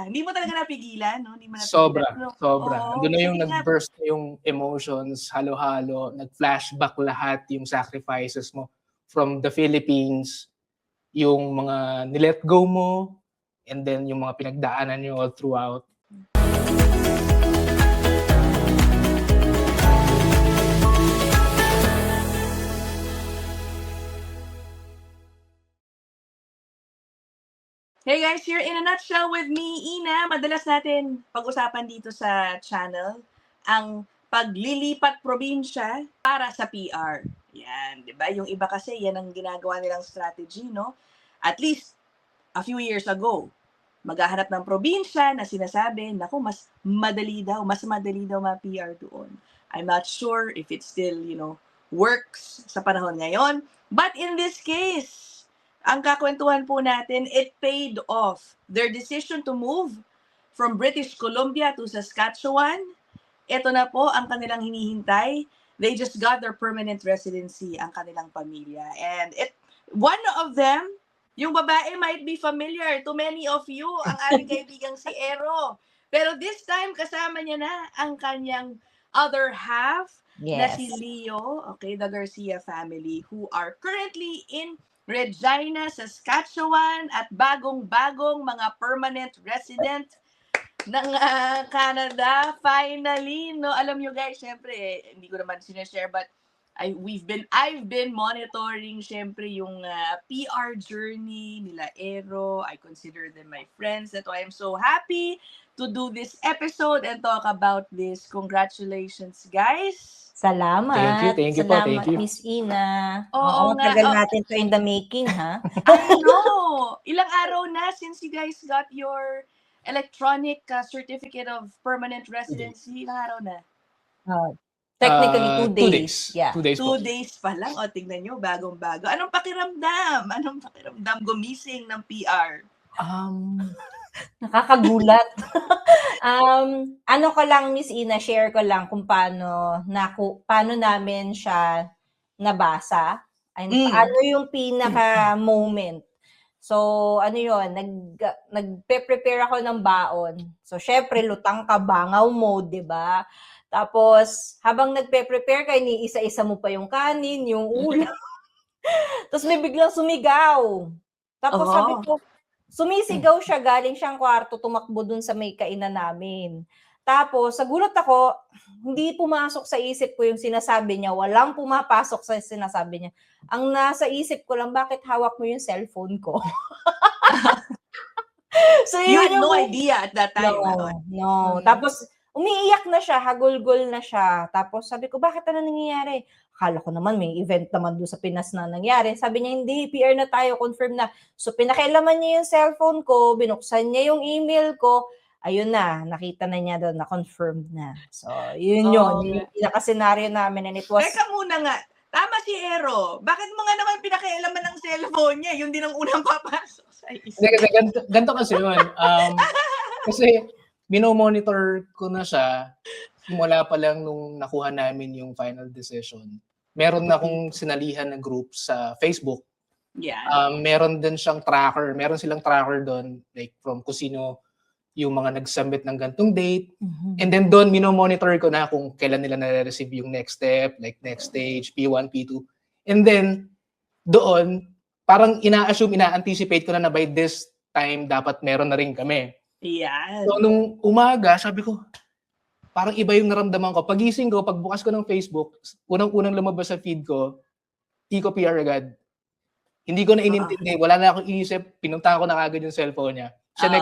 Hindi mo talaga napigilan, no? Hindi mo napigilan. Sobra, Pero, sobra. oo, Andun na yung sige nga. nag-burst yung emotions, halo-halo, nag-flashback lahat yung sacrifices mo from the Philippines, yung mga nilet go mo, and then yung mga pinagdaanan nyo all throughout. Hey guys, you're in a nutshell with me, Ina. Madalas natin pag-usapan dito sa channel ang paglilipat probinsya para sa PR. Yan, di ba? Yung iba kasi, yan ang ginagawa nilang strategy, no? At least, a few years ago, maghahanap ng probinsya na sinasabi, naku, mas madali daw ma-PR doon. I'm not sure if it still, works sa panahon ngayon. But in this case, ang kakwentuhan po natin, it paid off. Their decision to move from British Columbia to Saskatchewan, ito na po ang kanilang hinihintay. They just got their permanent residency, ang kanilang pamilya. And one of them, yung babae might be familiar to many of you, ang ating kaibigang si Ero. Pero this time, kasama niya na ang kanyang other half, na si Leo, okay, the Garcia family, who are currently in Regina, Saskatchewan, at bagong-bagong mga permanent resident ng Canada. Finally, no, alam nyo guys, syempre, hindi ko naman sinashare, but I've been monitoring syempre yung PR journey nila Ero. I consider them my friends. That's why I'm so happy to do this episode and talk about this. Congratulations, guys. Salamat. Thank you Salamat, po. Miss Ina. Oo nga. Tagal natin to in the making, ha? I know. Ilang araw na since you guys got your electronic certificate of permanent residency. Ilang araw na? Technically, 2 days. 2 days. Yeah. 2 days 2 po. days pa lang. O, tignan nyo, bagong-bago. Anong pakiramdam? Gumising ng PR? Nakakagulat. Ano ko lang, Miss Ina, share ko lang kung paano namin siya nabasa. And paano yung pinaka-moment. So, ano yun, nagpe-prepare ako ng baon. So, syempre, lutang ka, bangaw mo, di ba? Tapos, habang nagpe-prepare ka, iniisa-isa mo pa yung kanin, yung ulam. Tapos may biglang sumigaw. Tapos sabi ko, sumisigaw siya, galing siyang kwarto, tumakbo dun sa may kainan namin. Tapos, sagulat ako, hindi pumasok sa isip ko yung sinasabi niya. Walang pumapasok sa sinasabi niya. Ang nasa isip ko lang, bakit hawak mo yung cellphone ko? So, you had no idea at that time? No. Tapos, umiiyak na siya, hagulgol na siya. Tapos sabi ko, bakit ano nangyayari? Akala ko naman may event naman doon sa Pinas na nangyari. Sabi niya, hindi, PR na tayo, confirm na. So pinakialaman niya yung cellphone ko, binuksan niya yung email ko, ayun na, nakita na niya doon, na-confirm na. So, yun yung pinaka-senaryo namin. And it was... Teka muna nga, tama si Ero. Bakit mo nga naman pinakialaman ng cellphone niya? Yun din ang unang papasok sa isip. Kasi ganito kasi yun. Kasi, minomonitor ko na siya simula pa lang nung nakuha namin yung final decision. Meron na akong sinalihan na group sa Facebook. Yeah. Meron din siyang tracker. Meron silang tracker doon, like from kung sino yung mga nag-submit ng gantong date. And then doon, minomonitor ko na kung kailan nila na-receive yung next step, like next stage, P1, P2. And then, doon, parang ina-anticipate ko na by this time, dapat meron na rin kami. Yeah. So, nung umaga, sabi ko, parang iba yung naramdaman ko. Pagising ko, pagbukas ko ng Facebook, unang-unang lumabas sa feed ko, Tico PR agad. Hindi ko na inintindi. Wala na akong inisip. Pinuntahan ko na agad yung cellphone niya. Siya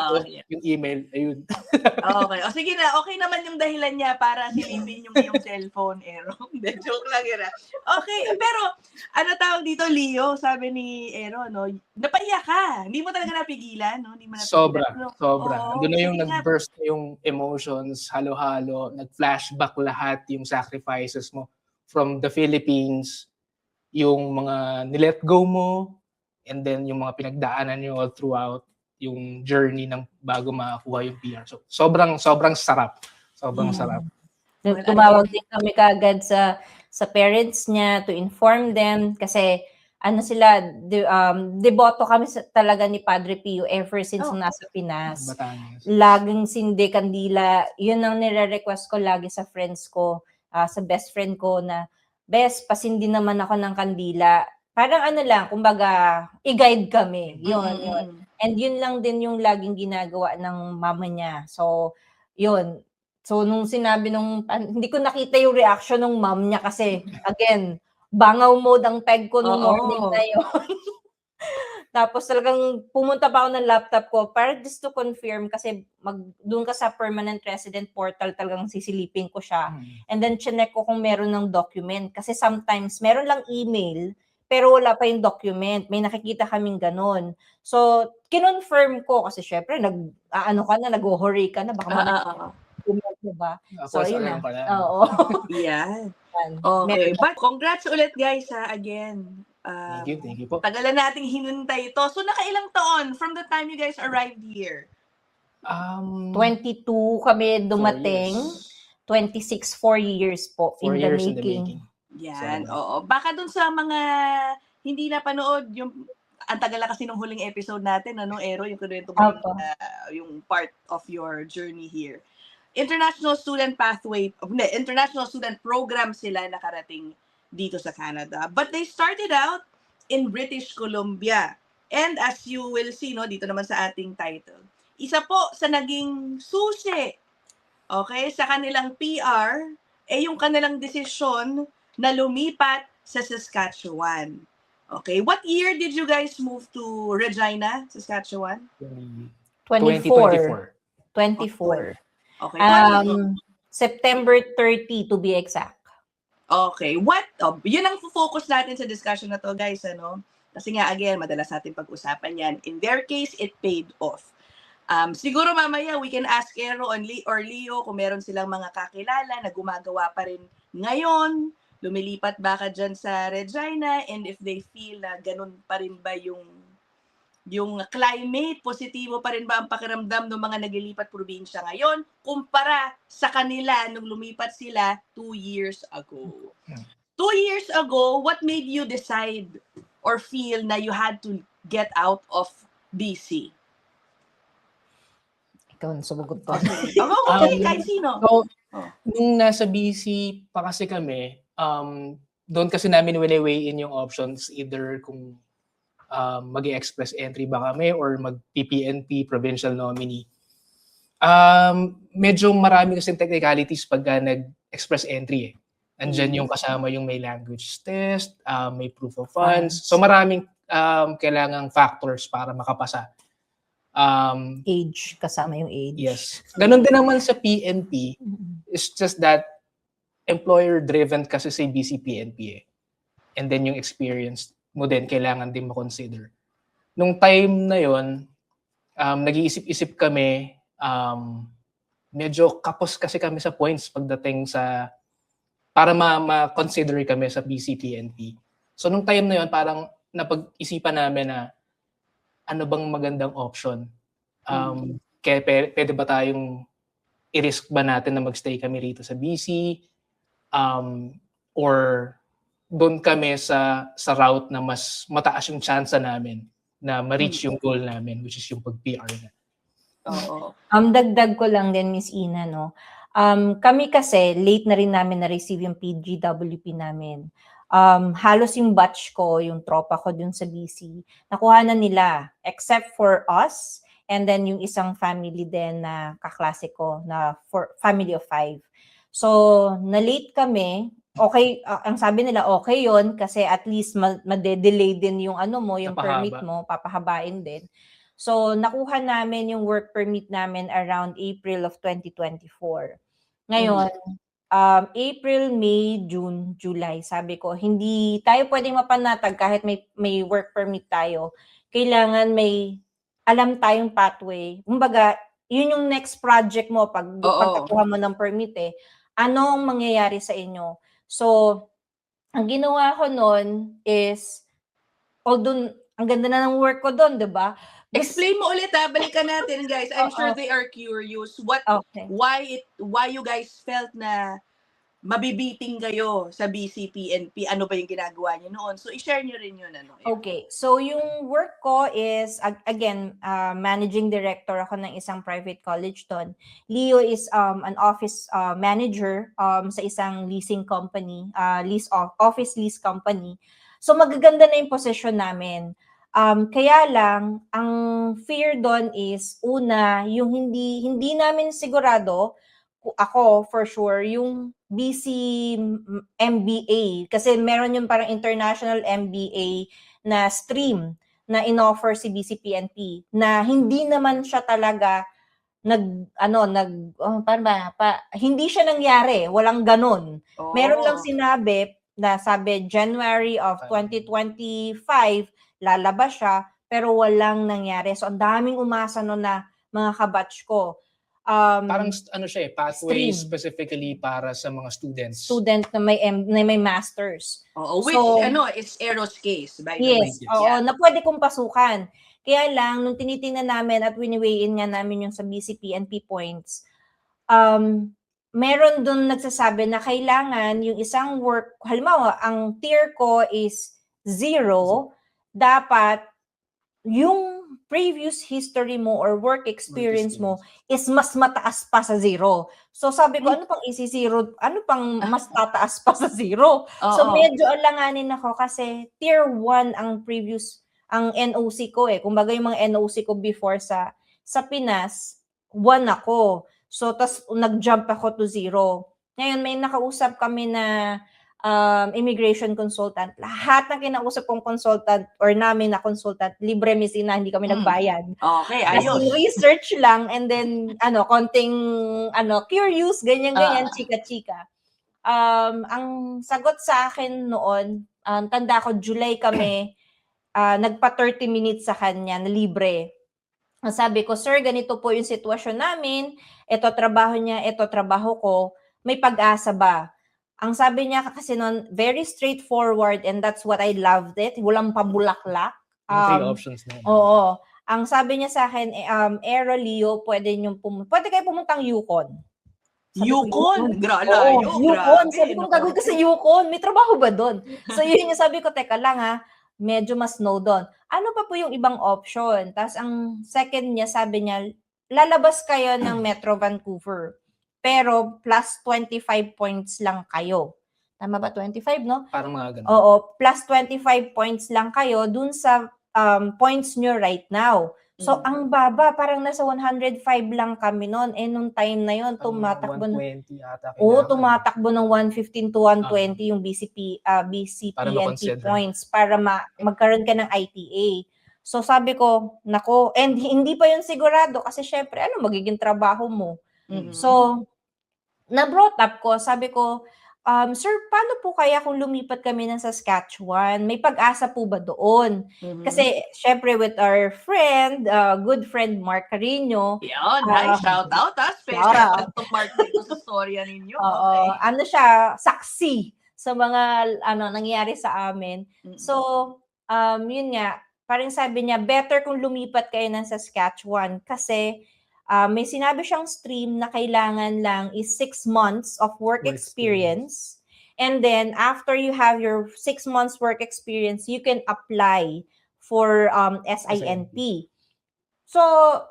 yung email. Ayun. Okay. O sige na, okay naman yung dahilan niya para silipin yung cellphone, Ero. Joke lang yun. Okay, pero ano tawag dito, Leo? Sabi ni Ero, no? Napaiyak ka. Hindi mo talaga napigilan, no? Hindi mo napigilan. Sobra. Doon na yung nag-burst yung emotions, halo-halo, nag-flashback lahat yung sacrifices mo from the Philippines, yung mga nilet go mo, and then yung mga pinagdaanan nyo all throughout yung journey ng bago makakuha yung PR. So, sobrang sarap. Sobrang sarap. Tumawag din kami kaagad sa parents niya to inform them kasi ano sila, deboto kami talaga ni Padre Pio ever since nasa Pinas. Batangas. Laging sindi kandila. Yun ang nire-request ko lagi sa friends ko, sa best friend ko na, best, pasindi naman ako ng kandila. Parang ano lang, kumbaga, i-guide kami. Yun. And yun lang din yung laging ginagawa ng mama niya. So, yun. So, nung sinabi hindi ko nakita yung reaction ng mom niya kasi, again, bangaw mode ang peg ko nung morning na yun. Tapos talagang pumunta pa ako ng laptop ko para just to confirm kasi doon ka sa permanent resident portal talagang sisilipin ko siya. And then chinek ko kung meron ng document kasi sometimes meron lang email pero wala pa yung document. May nakikita kaming ganun. So, kinonfirm ko kasi syempre nag-hurry ka na baka document, diba? So, yun na. Oo. Yeah. Okay. But congrats ulit guys Again. Thank you po. Tagalan nating hinintay ito. So, nakailang taon from the time you guys arrived here? 22 kami dumating. 26, 4 years po in the making. Yan, oo. Baka dun sa mga hindi napanood, ang tagal na kasi nung huling episode natin, Ero, yung kwento mo, yung part of your journey here. International Student Program sila nakarating dito sa Canada. But they started out in British Columbia. And as you will see, dito naman sa ating title, isa po sa naging susi, sa kanilang PR, yung kanilang desisyon na lumipat sa Saskatchewan. Okay, what year did you guys move to Regina, Saskatchewan? 24. Okay. September 30 to be exact. Okay. Yun ang focus natin sa discussion na to, guys, Kasi nga, again, madalas natin pag-usapan yan. In their case, it paid off. Siguro mamaya, we can ask Ero or Leo kung meron silang mga kakilala na gumagawa pa rin ngayon, lumilipat ba ka dyan sa Regina, and if they feel na ganun pa rin ba yung climate, positibo pa rin ba ang pakiramdam ng mga naglilipat probinsya ngayon kumpara sa kanila nung lumipat sila 2 years ago. 2 years ago, what made you decide or feel na you had to get out of BC? Ikaw ang sumagot to. Kahit sino. So, nung nasa BC pa kasi kami, doon kasi namin wini-weigh in yung options, either kung mag-express entry ba kami or mag-PPNP, provincial nominee. Medyo marami kasing technicalities pagka nag-express entry. Andyan yung kasama yung may language test, may proof of funds. So maraming kailangang factors para makapasa. Age, kasama yung age. Yes. Ganon din naman sa PNP. It's just that employer-driven kasi sa BC PNP. And then yung experience mo din kailangan din ma-consider. Nung time na yon, nag-iisip-isip kami, medyo kapos kasi kami sa points pagdating sa, para ma-consider kami sa BC-PNP. So nung time na yon, parang napag-isipan namin na ano bang magandang option. Kaya pwede ba tayong i-risk ba natin na magstay kami rito sa BC? Or doon kami sa route na mas mataas yung chance namin na ma-reach yung goal namin, which is yung pag-PR na. Oo. Dagdag ko lang din, Miss Ina, kami kasi, late na rin namin na-receive yung PGWP namin. Halos yung batch ko, yung tropa ko dun sa BC, nakuha na nila, except for us, and then yung isang family din na kaklase ko, na family of 5. So, na-late kami. Okay, ang sabi nila okay yon kasi at least made-delay din yung yung permit mo, papahabain din. So nakuha namin yung work permit namin around April of 2024. Ngayon, April, May, June, July, sabi ko, hindi tayo pwedeng mapanatag kahit may work permit tayo. Kailangan may alam tayong pathway. Kumbaga, yun yung next project mo pagkakuha mo ng permit anong mangyayari sa inyo. So, ang ginawa ko noon is, although ang ganda na ng work ko doon, di ba? Explain mo ulit balikan natin guys. I'm sure they are curious. Why you guys felt na mabibiting kayo sa BCPNP, ano ba yung ginagawa niyo noon? So, i-share niyo rin yun. Okay. So, yung work ko is, again, managing director ako ng isang private college doon. Leo is an office manager sa isang leasing company, office lease company. So, magaganda na yung position namin. Kaya lang, ang fear doon is, una, yung hindi namin sigurado, ako for sure, yung BC MBA, kasi meron yung parang international MBA na stream na inoffer si BCPNP na hindi naman siya talaga paano ba, hindi siya nangyari, walang ganun. Meron lang sinabi na sabi January of 2025 lalabas siya, pero walang nangyari. So, ang daming umasa no na mga kabatch ko. Parang siya pathway stream. specifically para sa mga students. Student na may masters. Which, is aerospace, by the way. Yes, oo, na pwede kong pasukan. Kaya lang, nung tinitingnan namin at wini-weigh in nga namin yung sa BCPNP points, meron dun nagsasabi na kailangan yung isang work, halimbawa, ang tier ko is 0, dapat yung previous history mo or work experience mo is mas mataas pa sa 0. So sabi ko, ano pang isi-0? Ano pang mas tataas pa sa 0? So medyo alanganin ako kasi tier 1 ang NOC ko eh. Kumbaga yung mga NOC ko before sa Pinas, 1 ako. So tas nag-jump ako to 0. Ngayon may nakausap kami na immigration consultant. Lahat ng kinausap kong consultant or namin na consultant, libre misina, hindi kami nagbayad. Okay, ayos. Research lang and then konting curious, ganyan, chika-chika. Ang sagot sa akin noon, tanda ko July kami, nagpa 30 minutes sa kanya na libre. Sabi ko, sir, ganito po yung sitwasyon namin, ito trabaho niya, ito trabaho ko, may pag-asa ba? Ang sabi niya kasi noon, very straightforward and that's what I loved it. Walang pabulaklak. 3 options na. Oo. Ang sabi niya sa akin, Aero, Leo, pwede kayo pumuntang Yukon. Yukon? Yukon. Sabi ko, gagawin ka sa Yukon. May trabaho ba doon? So yun yung sabi ko, teka lang ha, medyo mas snow doon. Ano pa po yung ibang option? Tapos ang second niya, sabi niya, lalabas kayo ng Metro Vancouver. Pero plus 25 points lang kayo. Tama ba? 25, no? Parang mga ganun. Oo, plus 25 points lang kayo dun sa points nyo right now. So, ang baba, parang nasa 105 lang kami noon. Nung time na yon tumatakbo 120 ata. tumatakbo ng 115 to 120 yung BCPNP points para magkaroon ka ng ITA. So, sabi ko, nako, and hindi pa yun sigurado kasi syempre, magiging trabaho mo? So, na-brought up ko, sabi ko, sir, paano po kaya kung lumipat kami ng Saskatchewan? May pag-asa po ba doon? Kasi, syempre, with our friend, good friend, Mark Carino. Yan, shout out, special to Mark dito sa storya ninyo. Oo, siya, saksi sa mga, nangyari sa amin. So, yun nga, parang sabi niya, better kung lumipat kayo ng Saskatchewan kasi, may sinabi siyang stream na kailangan lang is 6 months of work experience. And then, after you have your 6 months work experience, you can apply for SINP. So,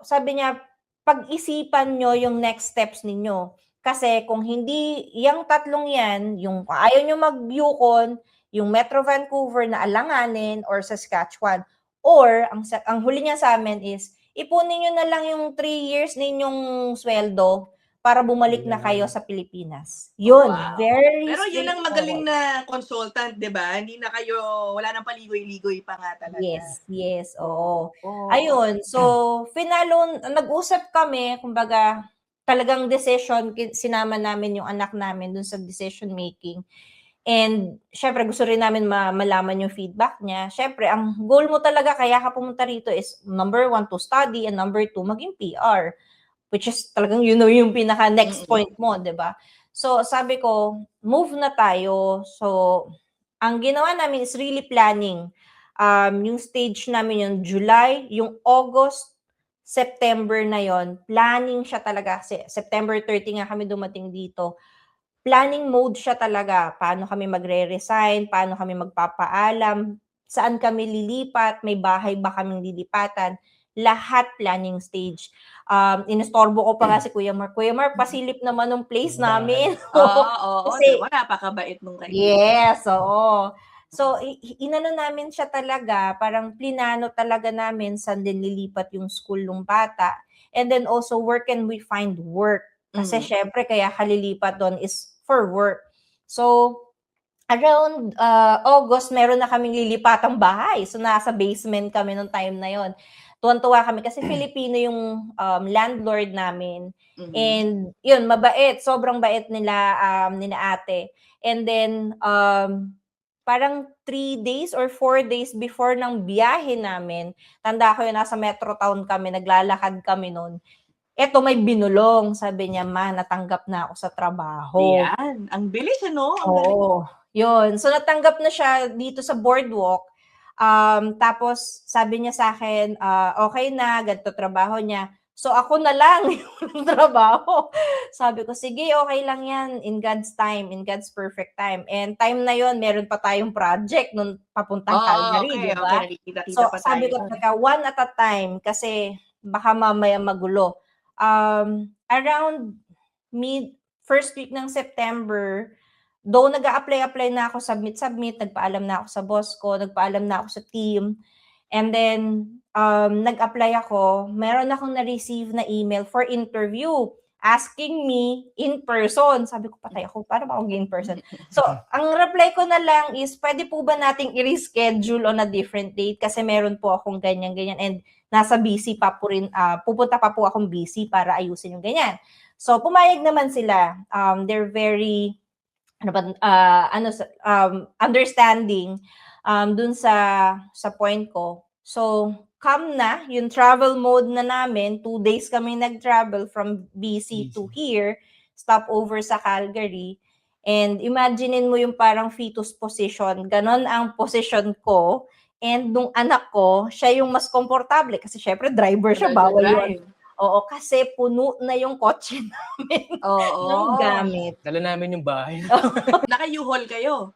sabi niya, pag-isipan nyo yung next steps ninyo. Kasi kung hindi, yung tatlong yan, yung ayaw nyo mag-Yukon, yung Metro Vancouver na alanganin or Saskatchewan, or ang huli niya sa amin is, ipunin nyo na lang yung 3 years ninyong sweldo para bumalik na kayo sa Pilipinas. Yun, very Pero yun ang magaling na consultant, di ba? Hindi na kayo, wala nang paligoy-ligoy pa nga talaga. Yes, oo. Ayun, so, nag-usap kami, kumbaga, talagang decision, sinama namin yung anak namin dun sa decision making. And, syempre, gusto rin namin malaman yung feedback niya. Syempre, ang goal mo talaga, kaya ka pumunta rito is, number 1, to study, and number 2, maging PR. Which is talagang yung pinaka-next point mo, di ba? So, sabi ko, move na tayo. So, ang ginawa namin is really planning. Yung stage namin yung July, yung August, September na yon, planning siya talaga. Kasi September 30 nga kami dumating dito. planning mode siya talaga. Paano kami magre-resign, paano kami magpapaalam, saan kami lilipat, may bahay ba kaming lilipatan, lahat planning stage. Inistorbo ko pa nga si Kuya Mark. Kuya Mark, pasilip naman ng place namin. Oo, Kasi, diba? Napakabait nung kaibigan. yes, oo. So, inano namin siya talaga, parang plinano talaga namin saan din lilipat yung school ng bata. And then also, where can we find work? Kasi syempre, kaya kalilipat doon is for work. So, around August, meron na kaming lilipatang bahay. So, nasa basement kami nung time na yon. Tuwan-tuwa kami kasi Filipino yung landlord namin. And yun, mabait. Sobrang bait nila ate. And then, parang 3 days or 4 days before ng biyahe namin, tanda ko yun, nasa Metro Town kami, naglalakad kami noon. Eto, may binulong. Sabi niya, ma, natanggap na ako sa trabaho. Yan. Ang bilis, ano? Ang galing. Oo. Yun. So, natanggap na siya dito sa boardwalk. Tapos, sabi niya sa akin, okay na, ganito trabaho niya. So, ako na lang yung trabaho. Sabi ko, sige, okay lang yan. In God's time, in God's perfect time. And time na yon, meron pa tayong project nung papuntang Calgary, di ba? Nakikita-kita So, pa sabi ko, tayo. one at a time, kasi baka mamaya magulo. Around first week ng September, though nag-a-apply na ako, submit, nagpaalam na ako sa boss ko, nagpaalam na ako sa team, and then, nag-apply ako, meron akong na-receive na email for interview, asking me in person. Sabi ko, patay ako, paano ba ako in person? So, ang reply ko na lang is, pwede po ba nating i-reschedule on a different date? Kasi meron po akong ganyan, and nasa busy pa po rin, pupunta pa po akong busy para ayusin yung ganyan. So, pumayag naman sila. They're very, understanding dun sa point ko. So, come na, yung travel mode na namin, 2 days kami nag-travel from BC to here, stopover sa Calgary. And imaginein mo yung parang fetus position, ganon ang position ko. And nung anak ko, siya yung mas komportable kasi syempre driver siya, bawal yun. Oo, kasi puno na yung kotse namin ng gamit. Dala namin yung bahay. Naka-U-Haul kayo?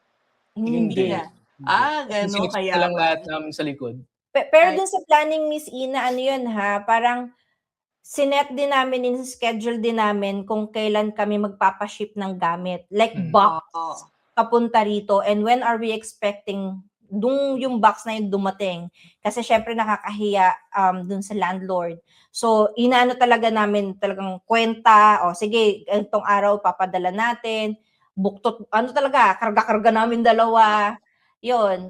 Hindi. na. Gano'n Sinix kaya. lang lahat namin sa likod. Pero dun sa planning, Miss Ina, ano yun ha, parang sinet din namin, in-schedule din namin kung kailan kami magpapaship ng gamit. Like box, papunta rito. And when are we expecting yung box na yun dumating? Kasi syempre nakakahiya dun sa landlord. So, inaano talaga namin talagang kwenta, sige, itong araw papadala natin, buktot, talaga, karga-karga namin dalawa. Yun,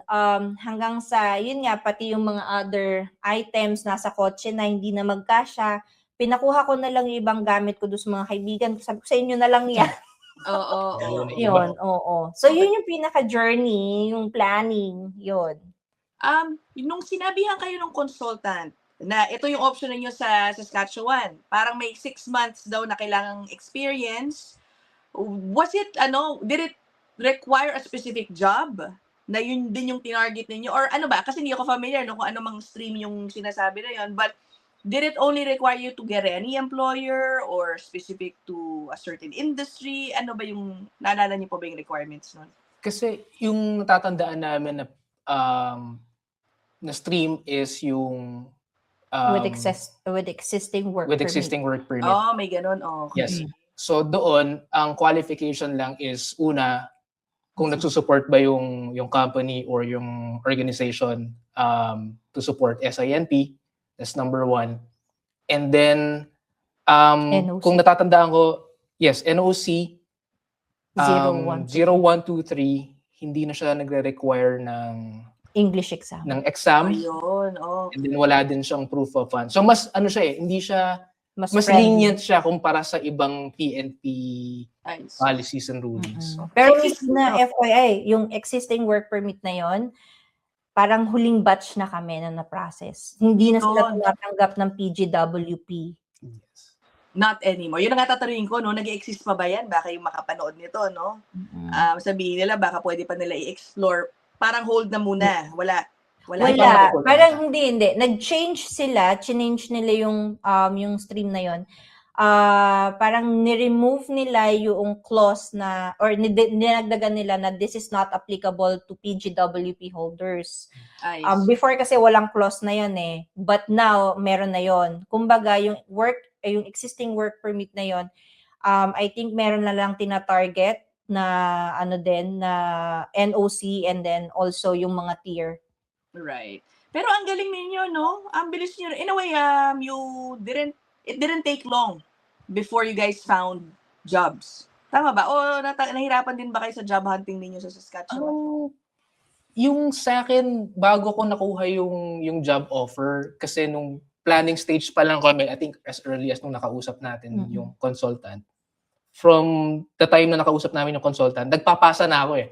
hanggang sa, yun nga, pati yung mga other items nasa kotse na hindi na magkasya, pinakuha ko na lang yung ibang gamit ko doon sa mga kaibigan ko. Sabi ko, sa inyo na lang yan. Yun, oo. So, yun yung pinaka-journey, yung planning, yun. Nung sinabihan kayo ng consultant, na ito yung option ninyo sa Saskatchewan, parang may 6 months daw na kailangang experience, was it, did it require a specific job? Na yun din yung tinarget ninyo? Or ano ba? Kasi hindi ako familiar kung ano mang stream yung sinasabi na yun. But did it only require you to get any employer or specific to a certain industry? Ano ba yung, naalala niyo po ba yung requirements nun? Kasi yung natatandaan namin na stream is yung with existing work permit. work permit. May ganun. Okay. Yes. So doon, ang qualification lang is una, kung nagsusupport ba yung company or yung organization to support SINP, that's number 1. And then, kung natatandaan ko, yes, NOC 0123, hindi na siya nagre-require ng English exam. Ng exam. Ayun, And then wala din siyang proof of funds. So mas hindi siya mas lenient siya kumpara sa ibang PNP policies and rulings. Pero na FYI, yung existing work permit na yon, parang huling batch na kami na na-process. Hindi na sila tumatanggap ng PGWP. Yes. Not anymore. Yun ang tatanungin ko, nag-exist pa ba yan? Baka yung makapanood nito, no? Sabihin nila, baka pwede pa nila i-explore. Parang hold na muna. Wala. Parang hindi. Nag-change sila, change nila yung stream na yon. parang ni-remove nila yung clause na, or ninagdagan nila na this is not applicable to PGWP holders. Ayos. Before kasi walang clause na yun eh. But now, meron na yon. Kumbaga, yung existing work permit na yon, I think meron na lang tina-target na na NOC and then also yung mga tier. Right. Pero ang galing ninyo, no? Ang bilis nyo. In a way, it didn't take long before you guys found jobs. Tama ba? O nahirapan din ba kayo sa job hunting ninyo sa Saskatchewan? Yung sa akin, bago ko nakuha yung job offer, kasi nung planning stage pa lang kami, I think as early as nung nakausap natin yung consultant, from the time na nakausap namin yung consultant, nagpapasa na ako eh.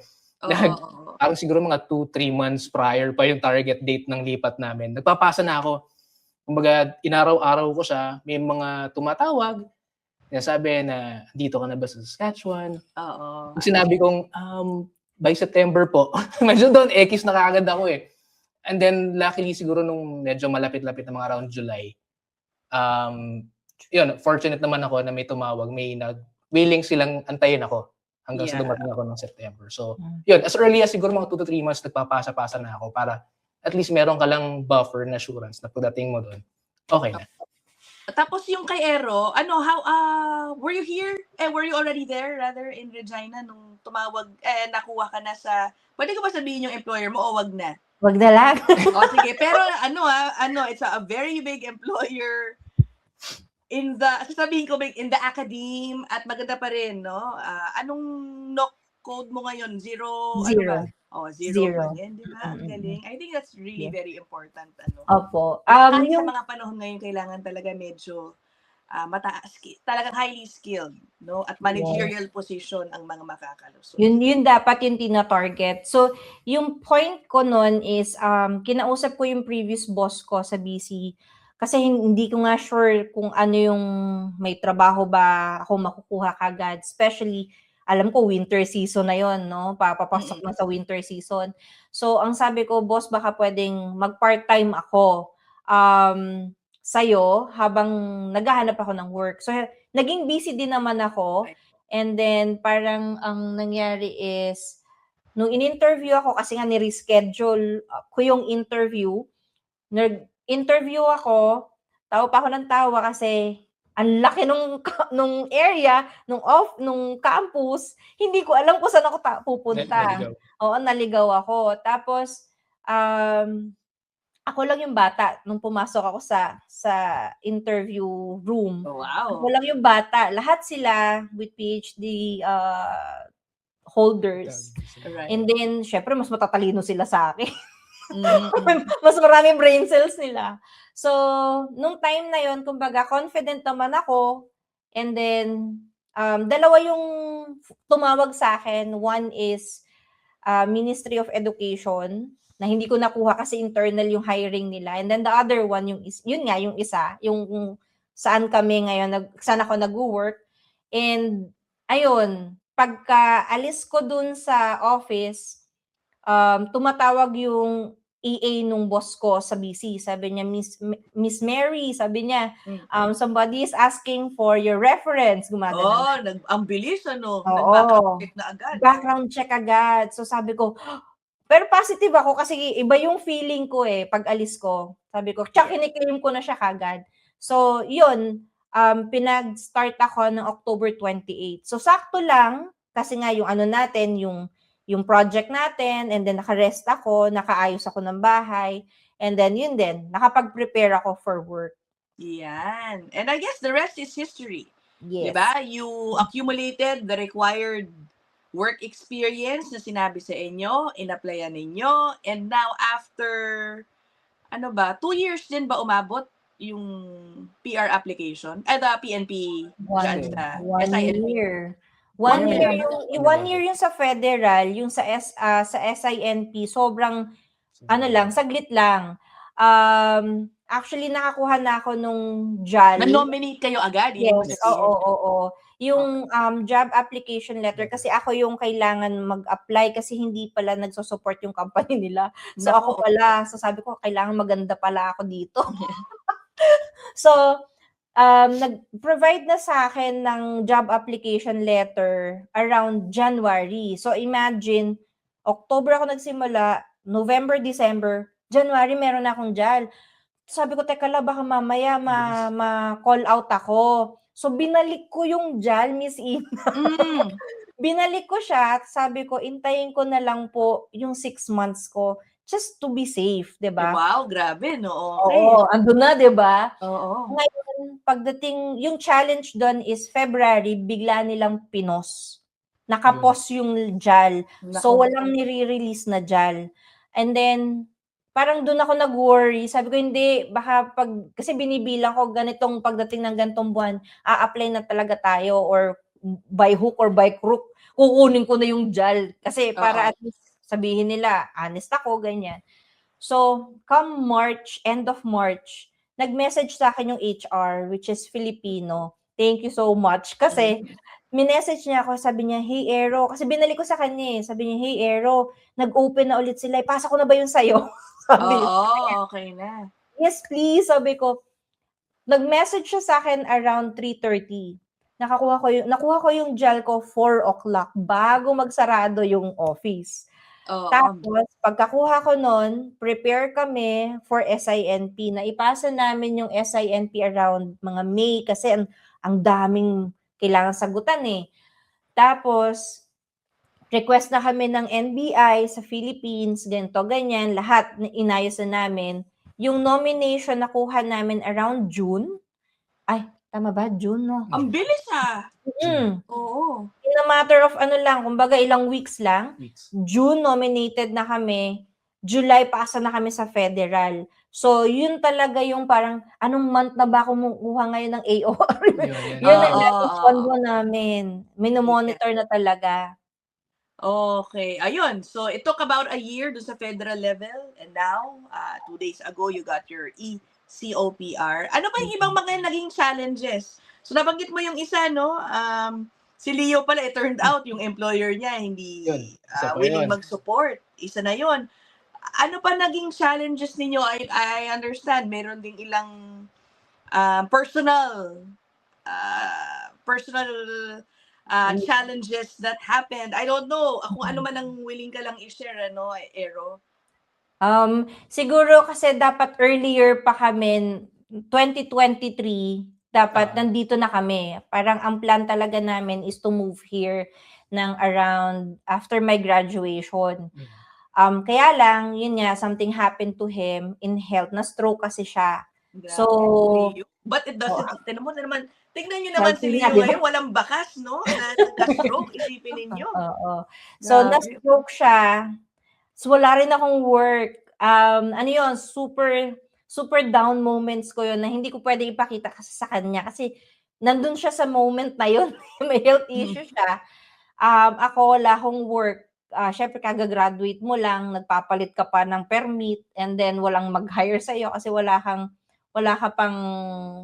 Parang siguro mga 2-3 months prior pa yung target date ng lipat namin. Nagpapasa na ako. Kumbaga, inaraw-araw ko siya. May mga tumatawag. Sabi na, dito ka na ba sa Saskatchewan? Pag sinabi kong, by September po. Medyo doon, X na kaagad ako eh. And then, luckily, siguro nung medyo malapit-lapit na mga around July, yun, fortunate naman ako na may tumawag. Willing silang antayin ako hanggang sa dumating ako ng September. So, yun, as early as siguro mga 2 to 3 months, nagpapasa-pasa na ako para at least meron ka lang buffer na assurance na pagdating mo doon, okay na. Tapos yung kay Aero, were you here? Were you already there, rather, in Regina, nung tumawag, nakuha ka na sa, pwede ko ba sabihin yung employer mo o wag na? Wag na lang. Sige. Pero it's a very big employer sasabihin ko, in the academe, at maganda pa rin, no? Anong knock code mo ngayon? Zero. Ano ba? Zero. Yan, di ba? Ang galing. I think that's really very important. Opo. Kahit sa mga panahon ngayon, kailangan talaga medyo mataas, talagang highly skilled, no? At managerial position ang mga makakalusot. Yun dapat yung tina-target. So, yung point ko nun is, kinausap ko yung previous boss ko sa BC, kasi hindi ko nga sure kung ano yung may trabaho ba ako makukuha kagad. Especially, alam ko, winter season na yon, no? Papapasok na sa winter season. So, ang sabi ko, boss, baka pwedeng mag-part-time ako sa'yo habang naghahanap ako ng work. So, naging busy din naman ako. And then, parang ang nangyari is, nung in-interview ako, kasi nga ni-reschedule ko yung interview, nag-interview ako, tawa pa ako ng tawa kasi ang laki nung area, nung campus, hindi ko alam kung saan ako pupunta. Naligaw ako. Tapos, ako lang yung bata nung pumasok ako sa interview room. Wow. Ako lang yung bata. Lahat sila with PhD holders. Right. And then, syempre, mas matatalino sila sa akin. Mas maraming brain cells nila. So, nung time na yon, kumbaga, confident naman ako. And then, dalawa yung tumawag sa akin. One is Ministry of Education, na hindi ko nakuha kasi internal yung hiring nila. And then the other one, yung isa, yung saan kami ngayon, saan ako nag-work. And, ayun, pagka alis ko dun sa office, tumatawag yung EA nung boss ko sa BC. Sabi niya, Miss Mary, sabi niya, somebody is asking for your reference. Gumagano. Ang bilis, ano? Nag-background check na agad. Background check agad. So sabi ko, pero positive ako kasi iba yung feeling ko eh, pag alis ko. Sabi ko, kiniklaim ko na siya kagad. So, yun, pinag-start ako ng October 28. So, sakto lang, kasi nga yung natin, yung project natin, and then naka-rest ako, nakaayos ako ng bahay, and then yun din, nakapag-prepare ako for work. Yan. And I guess the rest is history. Yes. Diba? You accumulated the required work experience na sinabi sa inyo, in-applyan ninyo, and now after, 2 years din ba umabot yung PR application? The PNP dyan sa SINP? Year. One year yung sa federal, yung sa SINP, sobrang, saglit lang. Actually, nakakuha na ako nung JAL. Na-nominate kayo agad? Yes, oo. Yung job application letter, kasi ako yung kailangan mag-apply kasi hindi pala nagsusupport yung company nila. So ako pala, so sabi ko, kailangan maganda pala ako dito. So, nag-provide na sa akin ng job application letter around January. So imagine, October ako nagsimula, November, December, January meron na akong JAL. Sabi ko, teka lang, baka mamaya ma-call out ako. So binalik ko yung JAL, Miss Ina. Binalik ko siya, sabi ko, intayin ko na lang po yung 6 months ko just to be safe, 'di ba? Wow, grabe, no? Okay. Oo, andun na, 'di ba? Oo. Ngayon, pagdating, yung challenge doon is February, bigla nilang pinos. Nakapos yung JAL. So, Naku. walang nire-release na JAL. And then, parang doon ako nag-worry. Sabi ko, hindi, baka kasi binibilang ko ganitong pagdating ng ganitong buwan, a-apply na talaga tayo or by hook or by crook, kukunin ko na yung JAL. Kasi para Oo. at least sabihin nila, honest ako, ganyan. So, come March, end of March, nag-message sa akin yung HR, which is Filipino. Thank you so much. Kasi, minessage niya ako, sabi niya, hey, Aero. Kasi binalik ko sa kanya eh. Sabi niya, hey, Aero, nag-open na ulit sila. Ipasa ko na ba yun sa'yo? Sabi niya. Oo, okay na. Yes, please. Sabi ko, nag-message siya sa akin around 3:30. Nakuha ko yung JAL ko 4 o'clock bago magsarado yung office. Oo. Tapos, pagkakuha ko nun, prepare kami for SINP. Naipasa namin yung SINP around mga May kasi ang daming kailangan sagutan eh. Tapos, request na kami ng NBI sa Philippines, ganito, ganyan, lahat inayos na namin. Yung nomination nakuha namin around June. Ay, tama ba? June, no? Ang bilis ah. Oo. In a matter of ano lang, kumbaga ilang weeks lang, Weeks. June nominated na kami, July pasa na kami sa federal. So, yun talaga yung parang, anong month na ba kumukuha ngayon ng AOR? Yun ang Oo. namin. Minomonitor na talaga. Okay. Ayun. So, it took about a year dun sa federal level. And now, 2 days ago, you got your ECOPR. Ano ba yung ibang mga naging challenges? So, nabanggit mo yung isa, no? Si Leo pala, it turned out, yung employer niya, hindi Yun, isa pa willing yun. mag-support. Isa na yon. Ano pa naging challenges ninyo? I understand, meron ding ilang personal challenges that happened. I don't know kung ano man ang willing ka lang i-share, ano, Aero. Siguro kasi dapat earlier pa kami, 2023, dapat nandito na kami. Parang ang plan talaga namin is to move here ng around after my graduation. Kaya lang, yun nga, something happened to him in health. Na-stroke kasi siya. Grabe, So, Leo. But it doesn't, tignan nyo naman si Healthy Leo na, di ba? ngayon, walang bakas, no? Na nagka-stroke, isipin ninyo. oo. So, Grabe. na-stroke siya. So, wala rin akong work. Ano yun, super down moments ko yun na hindi ko pwede ipakita kasi sa kanya. Kasi, nandun siya sa moment na yun. May health issue siya. Ako, wala akong work. Syempre, kagagraduate mo lang, nagpapalit ka pa ng permit, and then walang mag-hire sa'yo kasi wala ka pang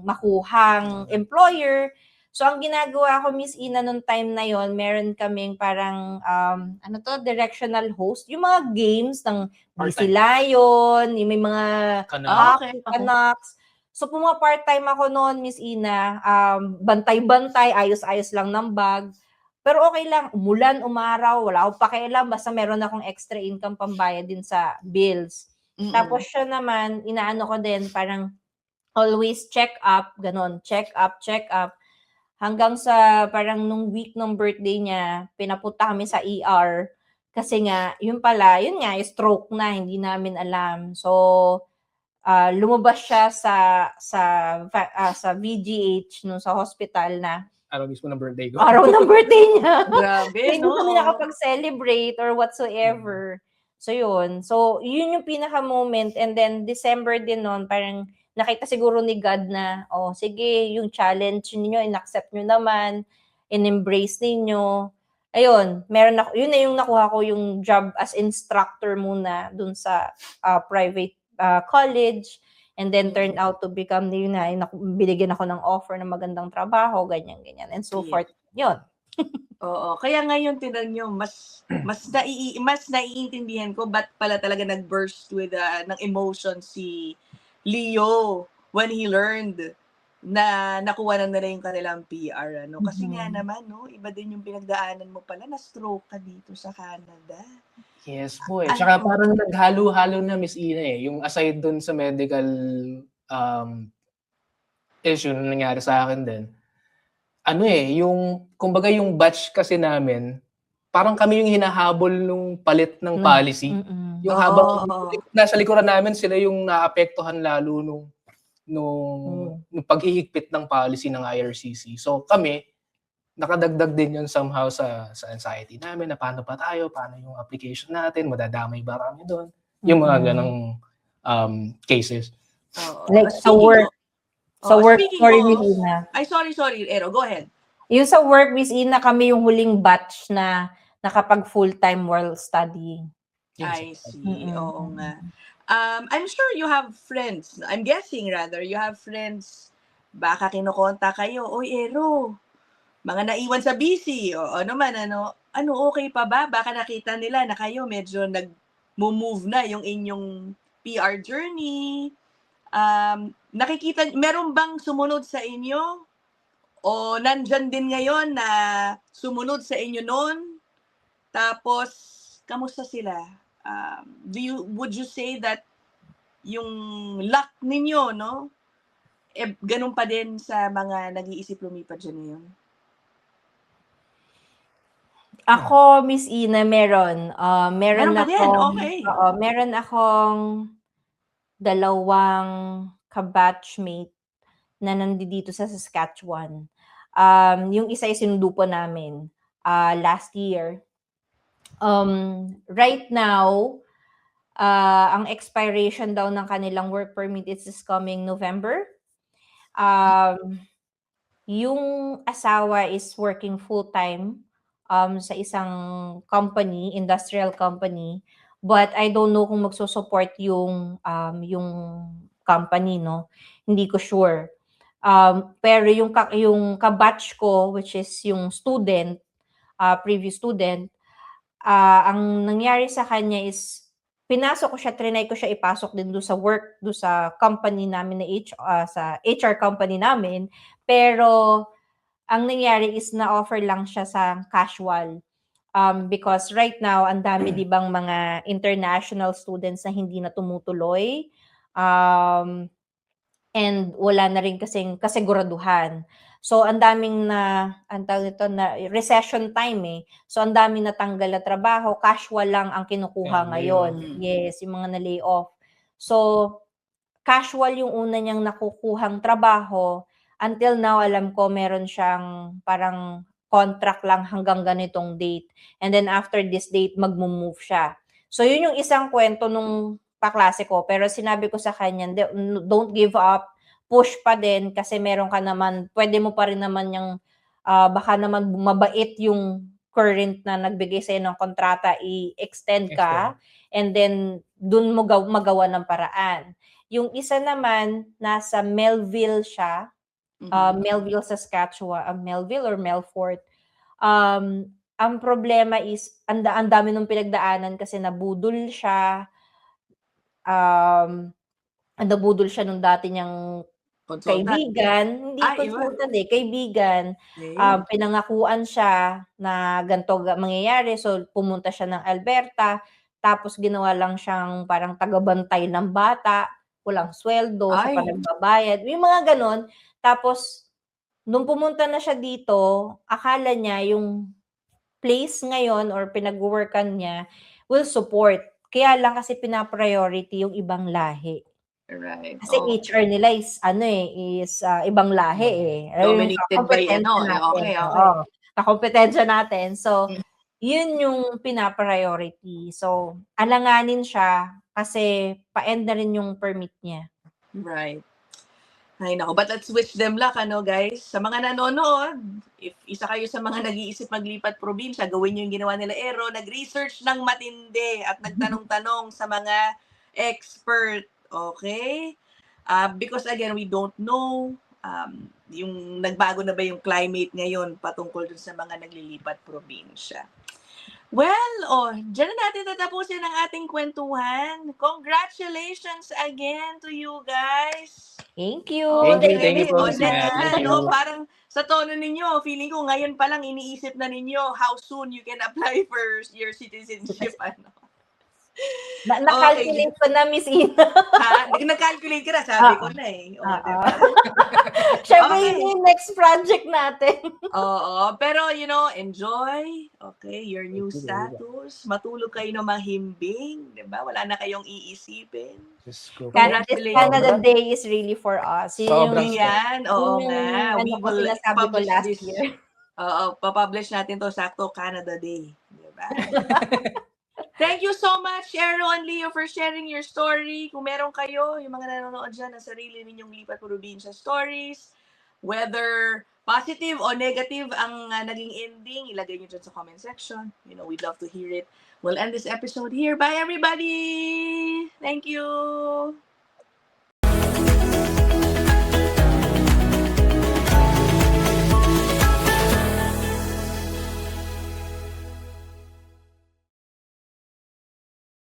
makuhang employer. So, ang ginagawa ko, Miss Ina, nung time na yon, meron kaming parang, directional host. Yung mga games ng DC Lion, yung may mga Okay. Canucks. So, part-time ako noon, Miss Ina. Bantay-bantay, ayos-ayos lang ng bag. Pero okay lang, umulan, umaraw, wala akong pakialam, basta meron akong extra income pambayad din sa bills. Tapos siya naman, inaano ko din, parang always check up, ganon, check up. Hanggang sa parang nung week ng birthday niya, pinapunta kami sa ER. Kasi nga, yun nga, stroke na, hindi namin alam. So, lumabas siya sa VGH, sa hospital na, Araw mismo ng birthday ko. araw ng birthday niya. Grabe, Hindi no? kami nakapag-celebrate or whatsoever. So, yun. So, yun yung pinaka-moment. And then, December din nun, parang nakita siguro ni God na, sige, yung challenge niyo, in-accept nyo naman, in-embrace ninyo. Ayun, meron ako, yun na yung nakuha ko yung job as instructor muna dun sa private college. And then turned out to become, binigyan ako ng offer ng magandang trabaho, ganyan. And so forth. Yun. Oo. Kaya ngayon, tinan nyo, mas naiintindihan ko ba't pala talaga nag-burst with ng emotion si Leo when he learned na nakuha na nila yung kanilang PR, ano. Kasi nga Mhm. naman 'no, iba din yung pinagdaanan mo pala, na-stroke ka dito sa Canada. Yes po, eh. Tsaka Ano parang naghalo-halo na, Miss Ina, eh. Yung aside dun sa medical, um, issue na nangyari sa'kin din, ano, eh, yung kumbaga yung batch kasi namin, parang kami yung hinahabol nung palit ng Nag policy. mm. Yung habang oo. nasa likuran namin, sila yung naapektuhan lalo Oh. nung paghihigpit ng policy ng IRCC. So kami, nakadagdag din yun somehow sa anxiety namin na paano pa tayo, paano yung application natin, madadamay ba kami dun, yung mga Mm. ganong cases. Oo. Like sa Speaking work o speaking sorry Miss of Ina. ay sorry, Ero, go ahead. Yung sa work, Miss Ina, kami yung huling batch na nakapag full-time while studying. Yes. I see, Mm. oo nga. I'm sure you have friends, I'm guessing rather, you have friends, baka kinokontak kayo, "Uy, Ero, mga naiwan sa BC," o ano man ano, "Ano, okey pa ba?" Baka nakita nila na kayo medyo nagmo-move na yung inyong PR journey. Nakikita meron bang sumunod sa inyo o nandiyan din ngayon na sumunod sa inyo nun? Tapos kamusta sila? Would you say that yung luck ninyo 'no, eh, gano'n pa din sa mga nag-iisip lumipat diyan ngayon? Ako, Miss Ina, meron. Meron Meron ka din, akong okey. meron akong dalawang ka-batchmate na nandito sa Saskatchewan. Yung isa ay sinundo po namin, last year. Right now, ang expiration daw ng kanilang work permit is this coming November. Yung asawa is working full-time sa isang company, industrial company, but I don't know kung magso-support yung company, no? Hindi ko sure. Pero yung ka-batch ko, which is yung student, previous student, ang nangyari sa kanya is pinasok ko siya, triny ko siya ipasok din do'n sa work, do'n sa company namin na sa HR company namin. Pero ang nangyari is na-offer lang siya sa casual. Because right now, ang dami 'di bang mga international students na hindi na tumutuloy. And wala na rin kasing kasiguraduhan. So ang daming anong tawag nito, na recession time, eh. So ang daming natanggal na trabaho, casual lang ang kinukuha ngayon. Yes, yung mga na-lay off. So casual yung una niyang nakukuhang trabaho. Until now, alam ko meron siyang parang contract lang hanggang ganitong date. And then after this date, magmo-move siya. So yun yung isang kwento nung kaklase ko. Pero sinabi ko sa kanya, don't give up. Push pa din kasi meron ka naman, pwede mo pa rin naman yung, baka naman mabait yung current na nagbigay sa'yo ng kontrata, i-extend ka. And then, dun mo magawa ng paraan. Yung isa naman, nasa Melville siya, Melville, Saskatchewan, Melville or Melfort. Ang problema is, ang dami nung pinagdaanan kasi nabudol siya, nabudol siya nung dati niyang Consultant. kaibigan, hindi Iyon. consultant, kaibigan. Okey. Pinangakuan siya na ganito mangyayari, so pumunta siya ng Alberta, tapos ginawa lang siyang parang tagabantay ng bata, walang sweldo, siya pa Ay. nagbabayad, yung mga gano'n. Tapos nung pumunta na siya dito, akala niya yung place ngayon or pinagwo-workan niya will support, kaya lang kasi pina-priority yung ibang lahi. Right, Kasi oo. HR nila is ibang lahi, eh. Yung Dominated by kakumpetensya natin, okey. oo, kakumpetensya natin. So, Hmm. yun yung pina-priority. So, alanganin siya kasi pa-end na rin yung permit niya. Right. Ay naku, but let's wish them luck ano guys. Sa mga nanonood, if isa kayo sa mga nag-iisip maglipat probinsya, gawin niyo yung ginawa nila Ero, nag-research ng matindi at nagtanong-tanong sa mga expert, okay? Because again, we don't know yung nagbago na ba yung climate ngayon patungkol dun sa mga naglilipat probinsya. Well, dyan na natin tatapusin ang ating kwentuhan. Congratulations again to you guys. Thank you. Thank you po, O, Miss Ina. next Thank na, you. parang sa tono ninyo, feeling ko ngayon pa lang iniisip na ninyo how soon you can apply for your citizenship. Na-calculate ko na, Miss Ina. Ha? Nag-calculate ka na, sabi ko na eh. O, diba? Siyempre, Okay. yun yung next project natin. Oo, pero enjoy, okay, your new status. Matulog kayo ng mahimbing, 'di ba? Wala na kayong iisipin. Just go. This Congratulations. Canada Day is really for us. Yun Sobrang yung, Yan, oo yun nga. yung We ko will sinasabi ko publish last this. year. Oo, papublish natin to sakto Canada Day, 'di ba? Thank you so much, Ero and Leo, for sharing your story. Kung meron kayo, yung mga nanonood dyan, ng sarili ninyong lipat probinsya stories, whether positive o negative ang naging ending, ilagay nyo dyan sa comment section. We'd love to hear it. We'll end this episode here. Bye, everybody! Thank you!